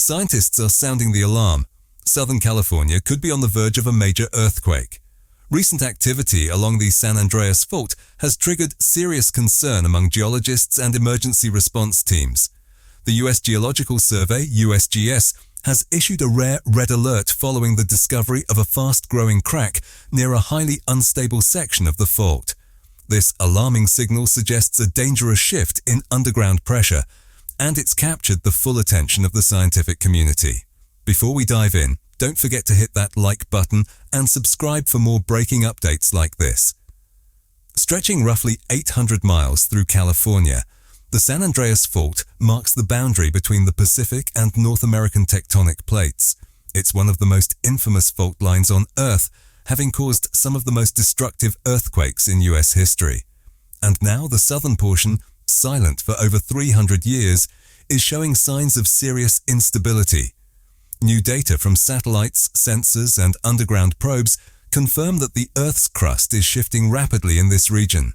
Scientists are sounding the alarm. Southern California could be on the verge of a major earthquake. Recent activity along the San Andreas Fault has triggered serious concern among geologists and emergency response teams. The U.S. Geological Survey, USGS, has issued a rare red alert following the discovery of a fast-growing crack near a highly unstable section of the fault. This alarming signal suggests a dangerous shift in underground pressure, and it's captured the full attention of the scientific community. Before we dive in, don't forget to hit that like button and subscribe for more breaking updates like this. Stretching roughly 800 miles through California, the San Andreas Fault marks the boundary between the Pacific and North American tectonic plates. It's one of the most infamous fault lines on Earth, having caused some of the most destructive earthquakes in U.S. history. And now the southern portion, silent for over 300 years, is showing signs of serious instability. New data from satellites, sensors, and underground probes confirm that the Earth's crust is shifting rapidly in this region.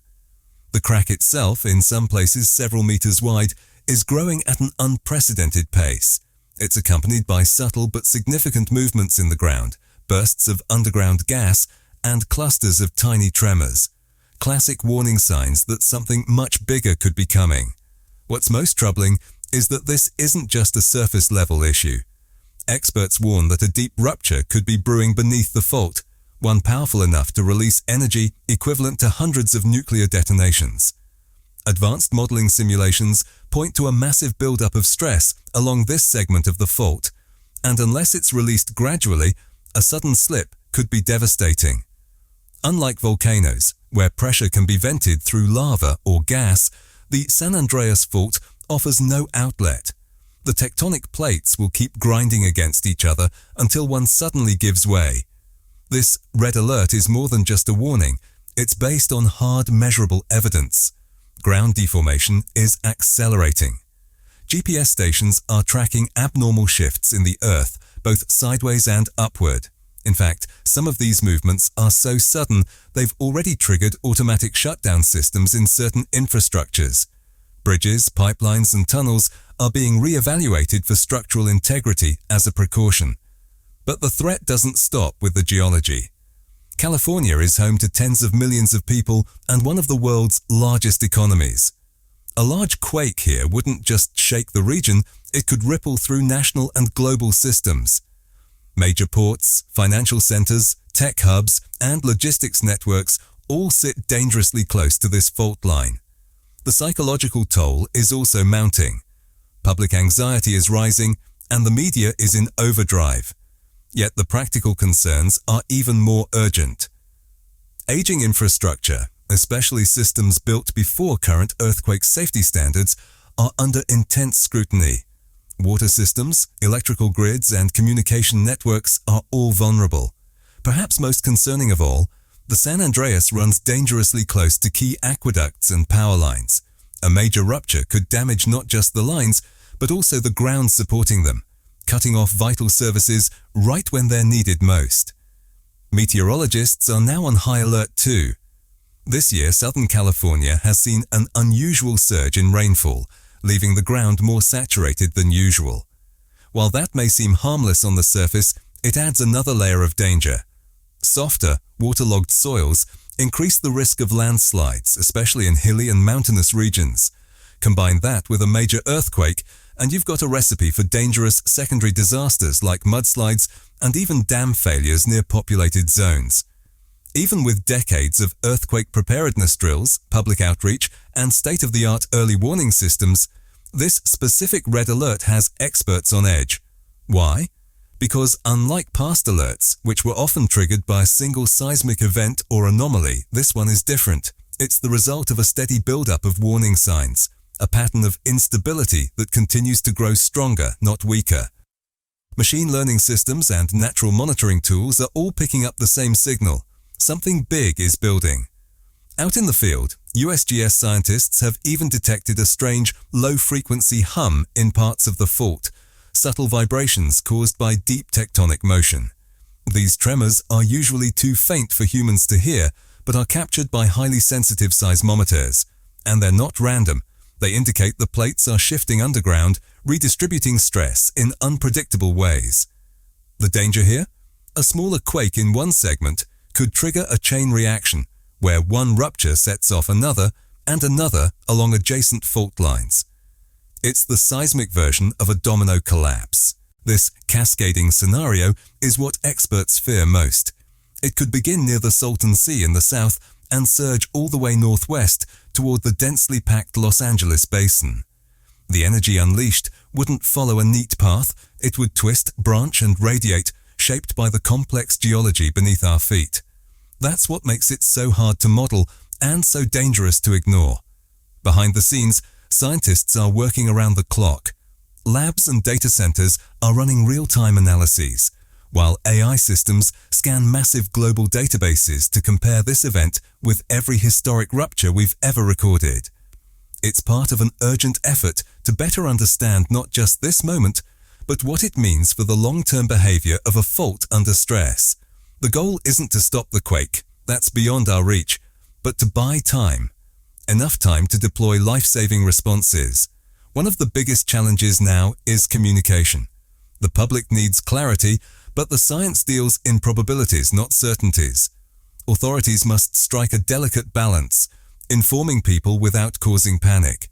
The crack itself, in some places several meters wide, is growing at an unprecedented pace. It's accompanied by subtle but significant movements in the ground, bursts of underground gas, and clusters of tiny tremors. Classic warning signs that something much bigger could be coming. What's most troubling is that this isn't just a surface-level issue. Experts warn that a deep rupture could be brewing beneath the fault, one powerful enough to release energy equivalent to hundreds of nuclear detonations. Advanced modeling simulations point to a massive buildup of stress along this segment of the fault, and unless it's released gradually, a sudden slip could be devastating. Unlike volcanoes, where pressure can be vented through lava or gas, the San Andreas Fault offers no outlet. The tectonic plates will keep grinding against each other until one suddenly gives way. This red alert is more than just a warning. It's based on hard, measurable evidence. Ground deformation is accelerating. GPS stations are tracking abnormal shifts in the Earth, both sideways and upward. In fact, some of these movements are so sudden they've already triggered automatic shutdown systems in certain infrastructures. Bridges, pipelines, and tunnels are being re-evaluated for structural integrity as a precaution. But the threat doesn't stop with the geology. California is home to tens of millions of people and one of the world's largest economies. A large quake here wouldn't just shake the region, it could ripple through national and global systems. Major ports, financial centers, tech hubs, and logistics networks all sit dangerously close to this fault line. The psychological toll is also mounting. Public anxiety is rising, and the media is in overdrive. Yet the practical concerns are even more urgent. Aging infrastructure, especially systems built before current earthquake safety standards, are under intense scrutiny. Water systems, electrical grids, and communication networks are all vulnerable. Perhaps most concerning of all, the San Andreas runs dangerously close to key aqueducts and power lines. A major rupture could damage not just the lines, but also the ground supporting them, cutting off vital services right when they're needed most. Meteorologists are now on high alert too. This year, Southern California has seen an unusual surge in rainfall, leaving the ground more saturated than usual. While that may seem harmless on the surface, it adds another layer of danger. Softer, waterlogged soils increase the risk of landslides, especially in hilly and mountainous regions. Combine that with a major earthquake, and you've got a recipe for dangerous secondary disasters like mudslides and even dam failures near populated zones. Even with decades of earthquake preparedness drills, public outreach, and state-of-the-art early warning systems, this specific red alert has experts on edge. Why? Because unlike past alerts, which were often triggered by a single seismic event or anomaly, this one is different. It's the result of a steady buildup of warning signs, a pattern of instability that continues to grow stronger, not weaker. Machine learning systems and natural monitoring tools are all picking up the same signal. Something big is building. Out in the field, USGS scientists have even detected a strange, low-frequency hum in parts of the fault, subtle vibrations caused by deep tectonic motion. These tremors are usually too faint for humans to hear, but are captured by highly sensitive seismometers. And they're not random. They indicate the plates are shifting underground, redistributing stress in unpredictable ways. The danger here? A smaller quake in one segment could trigger a chain reaction where one rupture sets off another and another along adjacent fault lines. It's the seismic version of a domino collapse. This cascading scenario is what experts fear most. It could begin near the Salton Sea in the south and surge all the way northwest toward the densely packed Los Angeles basin. The energy unleashed wouldn't follow a neat path. It would twist, branch, and radiate, shaped by the complex geology beneath our feet. That's what makes it so hard to model and so dangerous to ignore. Behind the scenes, scientists are working around the clock. Labs and data centers are running real-time analyses, while AI systems scan massive global databases to compare this event with every historic rupture we've ever recorded. It's part of an urgent effort to better understand not just this moment, but what it means for the long-term behavior of a fault under stress. The goal isn't to stop the quake, that's beyond our reach, but to buy time. Enough time to deploy life-saving responses. One of the biggest challenges now is communication. The public needs clarity, but the science deals in probabilities, not certainties. Authorities must strike a delicate balance, informing people without causing panic.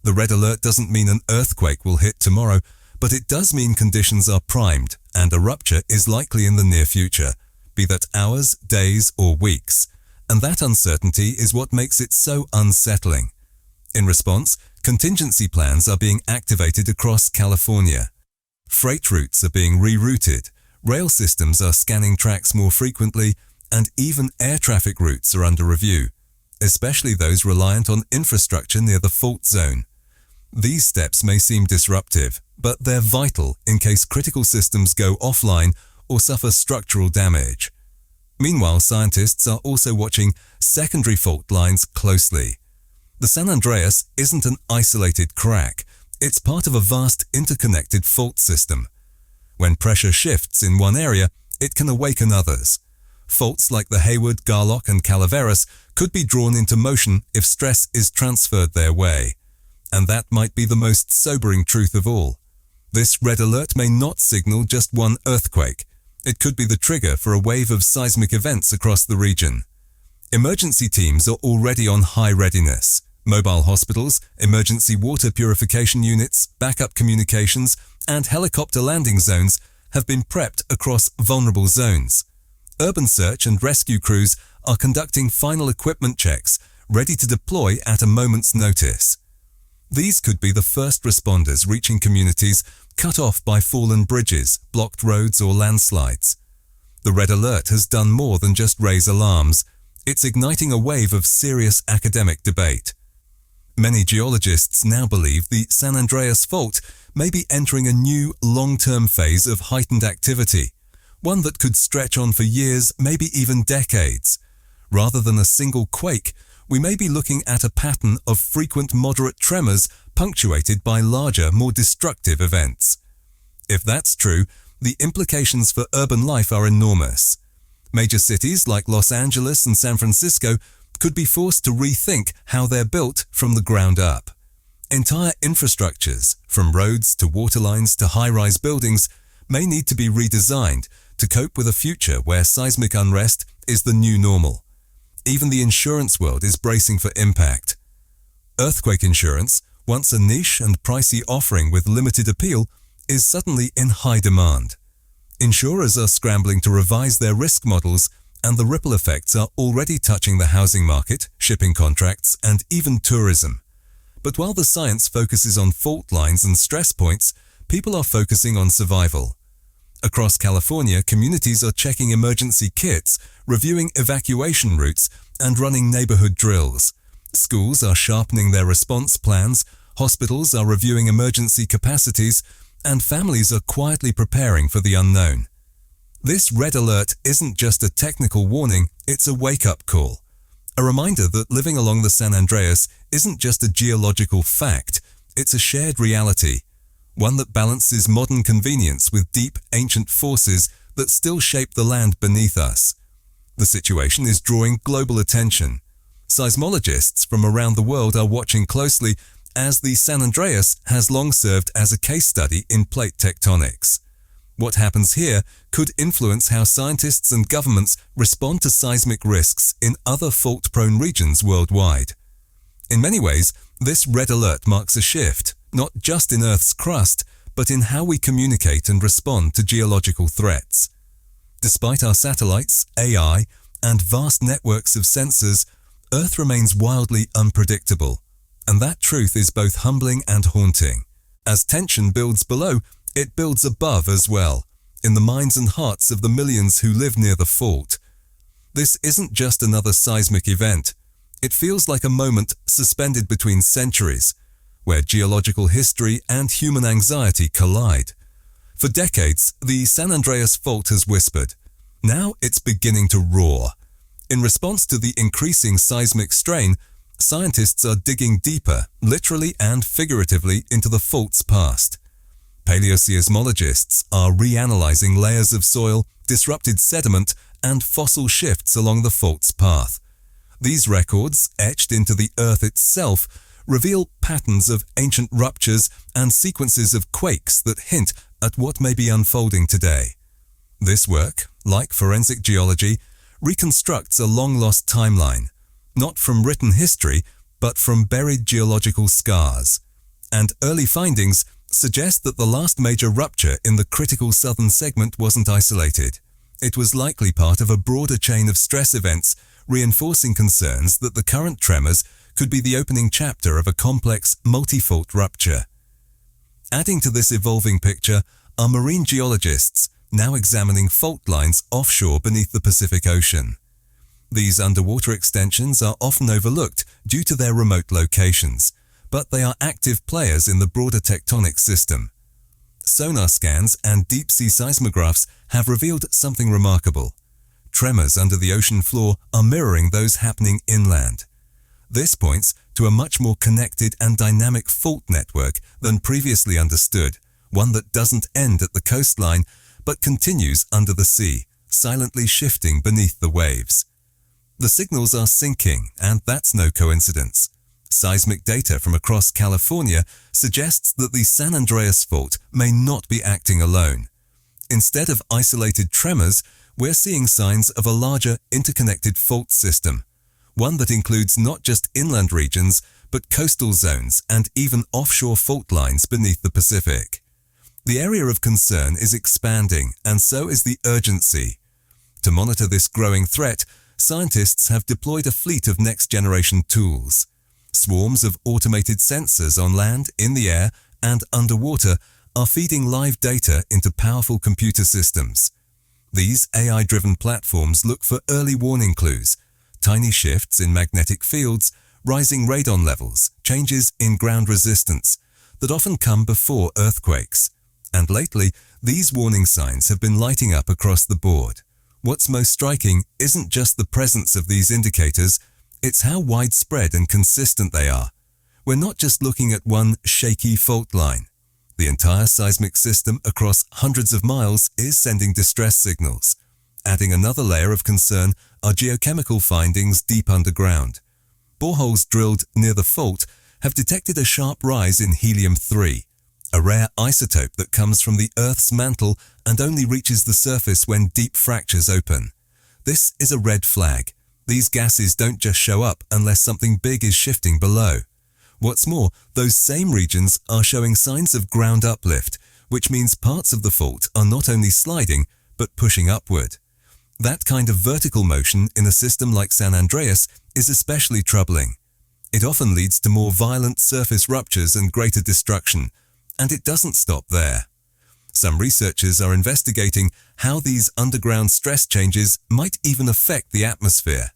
The red alert doesn't mean an earthquake will hit tomorrow, but it does mean conditions are primed and a rupture is likely in the near future, be that hours, days, or weeks. And that uncertainty is what makes it so unsettling. In response, contingency plans are being activated across California. Freight routes are being rerouted, rail systems are scanning tracks more frequently, and even air traffic routes are under review, especially those reliant on infrastructure near the fault zone. These steps may seem disruptive, but they're vital in case critical systems go offline or suffer structural damage. Meanwhile, scientists are also watching secondary fault lines closely. The San Andreas isn't an isolated crack, it's part of a vast interconnected fault system. When pressure shifts in one area, it can awaken others. Faults like the Hayward, Garlock, and Calaveras could be drawn into motion if stress is transferred their way. And that might be the most sobering truth of all. This red alert may not signal just one earthquake. It could be the trigger for a wave of seismic events across the region. Emergency teams are already on high readiness. Mobile hospitals, emergency water purification units, backup communications, and helicopter landing zones have been prepped across vulnerable zones. Urban search and rescue crews are conducting final equipment checks, ready to deploy at a moment's notice. These could be the first responders reaching communities cut off by fallen bridges, blocked roads, or landslides. The red alert has done more than just raise alarms. It's igniting a wave of serious academic debate. Many geologists now believe the San Andreas Fault may be entering a new, long-term phase of heightened activity, one that could stretch on for years, maybe even decades. Rather than a single quake, we may be looking at a pattern of frequent moderate tremors punctuated by larger, more destructive events. If that's true, the implications for urban life are enormous. Major cities like Los Angeles and San Francisco could be forced to rethink how they're built from the ground up. Entire infrastructures, from roads to water lines to high-rise buildings, may need to be redesigned to cope with a future where seismic unrest is the new normal. Even the insurance world is bracing for impact. Earthquake insurance, once a niche and pricey offering with limited appeal, is suddenly in high demand. Insurers are scrambling to revise their risk models, and the ripple effects are already touching the housing market, shipping contracts, and even tourism. But while the science focuses on fault lines and stress points, people are focusing on survival. Across California, communities are checking emergency kits, reviewing evacuation routes, and running neighborhood drills. Schools are sharpening their response plans, hospitals are reviewing emergency capacities, and families are quietly preparing for the unknown. This red alert isn't just a technical warning, it's a wake-up call. A reminder that living along the San Andreas isn't just a geological fact, it's a shared reality. One that balances modern convenience with deep, ancient forces that still shape the land beneath us. The situation is drawing global attention. Seismologists from around the world are watching closely, as the San Andreas has long served as a case study in plate tectonics. What happens here could influence how scientists and governments respond to seismic risks in other fault-prone regions worldwide. In many ways, this red alert marks a shift, not just in Earth's crust, but in how we communicate and respond to geological threats. Despite our satellites, AI, and vast networks of sensors, Earth remains wildly unpredictable, and that truth is both humbling and haunting. As tension builds below, it builds above as well, in the minds and hearts of the millions who live near the fault. This isn't just another seismic event. It feels like a moment suspended between centuries, where geological history and human anxiety collide. For decades, the San Andreas Fault has whispered. Now it's beginning to roar. In response to the increasing seismic strain, scientists are digging deeper, literally and figuratively, into the fault's past. Paleoseismologists are reanalyzing layers of soil, disrupted sediment, and fossil shifts along the fault's path. These records, etched into the Earth itself, reveal patterns of ancient ruptures and sequences of quakes that hint at what may be unfolding today. This work, like forensic geology, reconstructs a long-lost timeline, not from written history, but from buried geological scars. And early findings suggest that the last major rupture in the critical southern segment wasn't isolated. It was likely part of a broader chain of stress events, reinforcing concerns that the current tremors could be the opening chapter of a complex multi-fault rupture. Adding to this evolving picture are marine geologists now examining fault lines offshore beneath the Pacific Ocean. These underwater extensions are often overlooked due to their remote locations, but they are active players in the broader tectonic system. Sonar scans and deep-sea seismographs have revealed something remarkable. Tremors under the ocean floor are mirroring those happening inland. This points to a much more connected and dynamic fault network than previously understood, one that doesn't end at the coastline but continues under the sea, silently shifting beneath the waves. The signals are syncing, and that's no coincidence. Seismic data from across California suggests that the San Andreas Fault may not be acting alone. Instead of isolated tremors, we're seeing signs of a larger interconnected fault system, one that includes not just inland regions, but coastal zones and even offshore fault lines beneath the Pacific. The area of concern is expanding, and so is the urgency. To monitor this growing threat, scientists have deployed a fleet of next-generation tools. Swarms of automated sensors on land, in the air, and underwater are feeding live data into powerful computer systems. These AI-driven platforms look for early warning clues, tiny shifts in magnetic fields, rising radon levels, changes in ground resistance that often come before earthquakes. And lately, these warning signs have been lighting up across the board. What's most striking isn't just the presence of these indicators, it's how widespread and consistent they are. We're not just looking at one shaky fault line. The entire seismic system across hundreds of miles is sending distress signals. Adding another layer of concern are geochemical findings deep underground. Boreholes drilled near the fault have detected a sharp rise in helium-3, a rare isotope that comes from the Earth's mantle and only reaches the surface when deep fractures open. This is a red flag. These gases don't just show up unless something big is shifting below. What's more, those same regions are showing signs of ground uplift, which means parts of the fault are not only sliding, but pushing upward. That kind of vertical motion in a system like San Andreas is especially troubling. It often leads to more violent surface ruptures and greater destruction, and it doesn't stop there. Some researchers are investigating how these underground stress changes might even affect the atmosphere.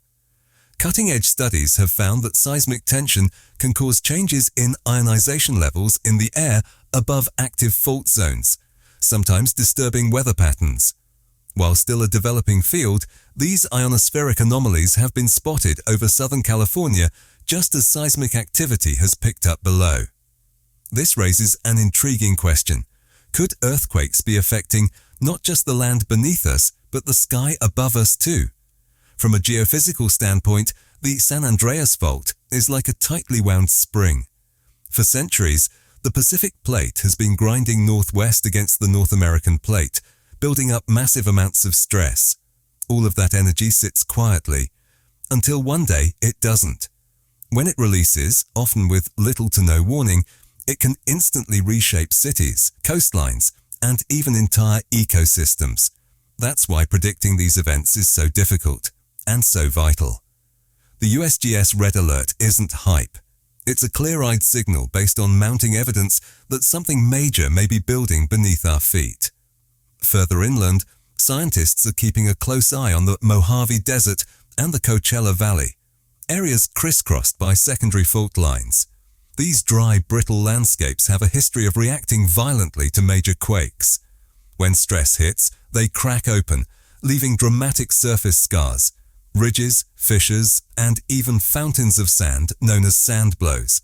Cutting-edge studies have found that seismic tension can cause changes in ionization levels in the air above active fault zones, sometimes disturbing weather patterns. While still a developing field, these ionospheric anomalies have been spotted over Southern California just as seismic activity has picked up below. This raises an intriguing question. Could earthquakes be affecting not just the land beneath us, but the sky above us too? From a geophysical standpoint, the San Andreas Fault is like a tightly wound spring. For centuries, the Pacific Plate has been grinding northwest against the North American Plate, building up massive amounts of stress. All of that energy sits quietly, until one day it doesn't. When it releases, often with little to no warning, it can instantly reshape cities, coastlines, and even entire ecosystems. That's why predicting these events is so difficult and so vital. The USGS Red Alert isn't hype. It's a clear-eyed signal based on mounting evidence that something major may be building beneath our feet. Further inland, scientists are keeping a close eye on the Mojave Desert and the Coachella Valley, areas crisscrossed by secondary fault lines. These dry, brittle landscapes have a history of reacting violently to major quakes. When stress hits, they crack open, leaving dramatic surface scars, ridges, fissures, and even fountains of sand known as sand blows.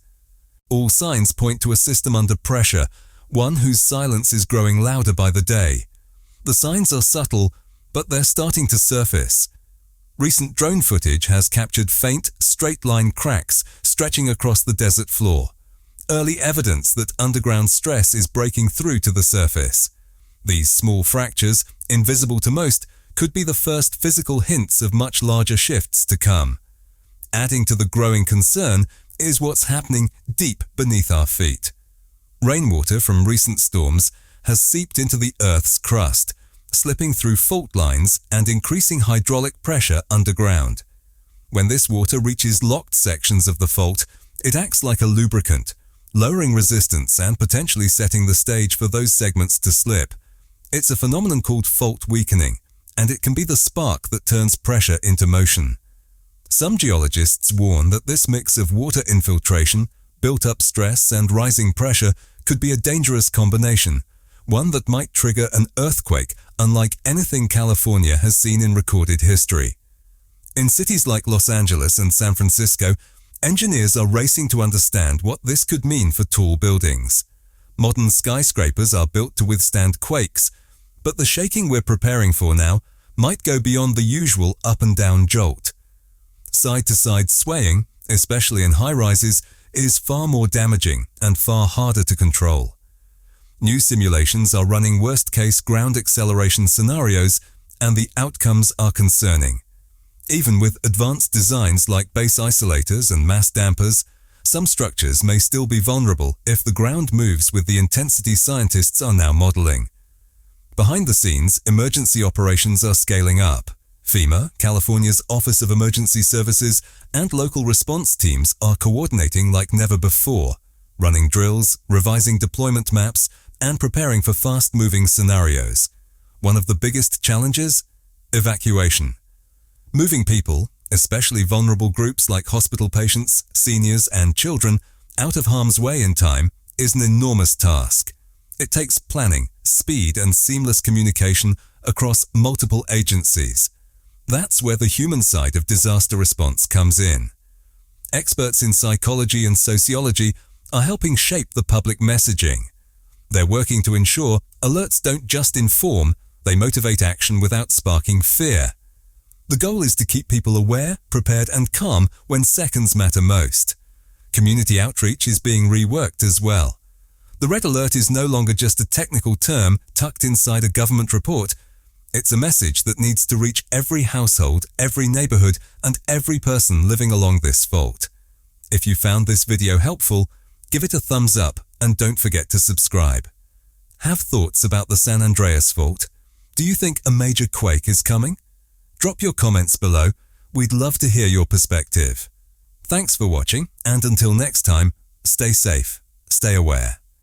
All signs point to a system under pressure, one whose silence is growing louder by the day. The signs are subtle, but they're starting to surface. Recent drone footage has captured faint, straight-line cracks stretching across the desert floor, early evidence that underground stress is breaking through to the surface. These small fractures, invisible to most, could be the first physical hints of much larger shifts to come. Adding to the growing concern is what's happening deep beneath our feet. Rainwater from recent storms has seeped into the Earth's crust, slipping through fault lines and increasing hydraulic pressure underground. When this water reaches locked sections of the fault, it acts like a lubricant, lowering resistance and potentially setting the stage for those segments to slip. It's a phenomenon called fault weakening, and it can be the spark that turns pressure into motion. Some geologists warn that this mix of water infiltration, built-up stress, and rising pressure could be a dangerous combination, one that might trigger an earthquake unlike anything California has seen in recorded history. In cities like Los Angeles and San Francisco, engineers are racing to understand what this could mean for tall buildings. Modern skyscrapers are built to withstand quakes, but the shaking we're preparing for now might go beyond the usual up and down jolt. Side-to-side swaying, especially in high-rises, is far more damaging and far harder to control. New simulations are running worst-case ground acceleration scenarios, and the outcomes are concerning. Even with advanced designs like base isolators and mass dampers, some structures may still be vulnerable if the ground moves with the intensity scientists are now modeling. Behind the scenes, emergency operations are scaling up. FEMA, California's Office of Emergency Services, and local response teams are coordinating like never before, running drills, revising deployment maps, and preparing for fast-moving scenarios. One of the biggest challenges? Evacuation. Moving people, especially vulnerable groups like hospital patients, seniors, and children, out of harm's way in time is an enormous task. It takes planning, speed, and seamless communication across multiple agencies. That's where the human side of disaster response comes in. Experts in psychology and sociology are helping shape the public messaging. They're working to ensure alerts don't just inform, they motivate action without sparking fear. The goal is to keep people aware, prepared, and calm when seconds matter most. Community outreach is being reworked as well. The Red Alert is no longer just a technical term tucked inside a government report. It's a message that needs to reach every household, every neighborhood, and every person living along this fault. If you found this video helpful, give it a thumbs up and don't forget to subscribe. Have thoughts about the San Andreas fault? Do you think a major quake is coming? Drop your comments below. We'd love to hear your perspective. Thanks for watching, and until next time, stay safe, stay aware.